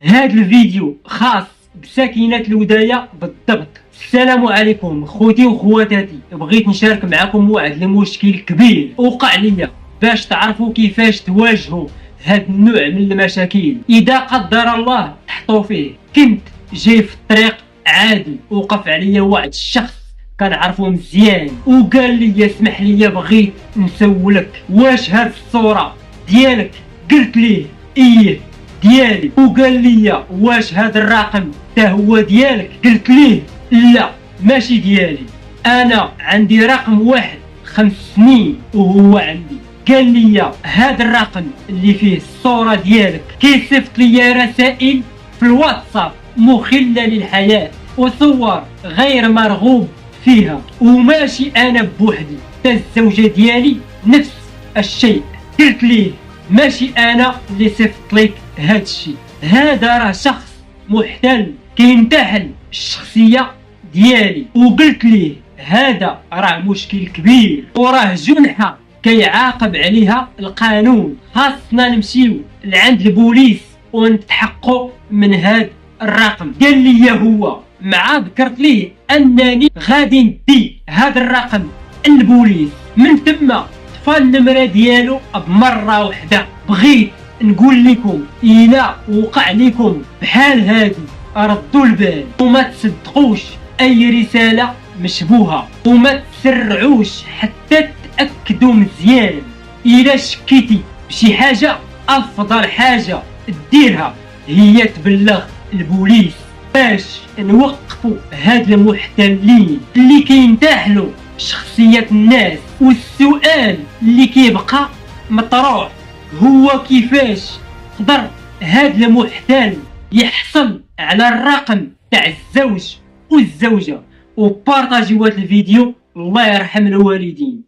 هذا الفيديو خاص بساكنة الوداية بالضبط. السلام عليكم خوتي وخواتاتي، بغيت نشارك معكم واحد المشكل كبير وقع ليا باش تعرفوا كيفاش تواجهوا هذا النوع من المشاكل اذا قدر الله تحطوا فيه. كنت جاي في الطريق عادي، وقف عليا واحد الشخص كنعرفو مزيان وقال لي اسمح لي بغيت نسولك واش هاد الصورة ديالك؟ قلت ليه ايه ديالي. وقال لي واش هاد الرقم تا هو ديالك؟ قلت ليه لا ماشي ديالي، انا عندي رقم واحد 5 سنين وهو عندي. قال لي هاد الرقم اللي فيه الصورة ديالك كيصيفط لي رسائل في الواتساب مخلة للحياة وصور غير مرغوب فيها، وماشي انا بوحدي، تا الزوجة ديالي نفس الشيء. قلت ليه ماشي انا اللي صيفط لك هاد الشيء، هذا راه شخص محتل كينتحل الشخصية ديالي. وقلت ليه هذا راه مشكل كبير وراه جنحة كيعاقب عليها القانون، خاصنا نمشيو لعند البوليس ونتحققوا من هاد الرقم. قال لي هو مع ذكرت ليه انني غادي ندي هاد الرقم البوليس، من تما طفى النمرة ديالو بمرة واحدة. بغيت نقول لكم إلا وقع لكم بحال هادي ردوا البال وما تصدقوش اي رسالة مشبوهة، وما تسرعوش حتى تأكدوا مزيان. إلا شكيتي بشي حاجة افضل حاجة ديرها هي تبلغ البوليس باش نوقفوا هاد المحتلين اللي كينتحلوا شخصية الناس. والسؤال اللي كيبقى مطروح هو كيفاش قدر هاد المحتل يحصل على الرقم تاع الزوج والزوجة. وبارطاجيو هاد الفيديو، الله يرحم الوالدين.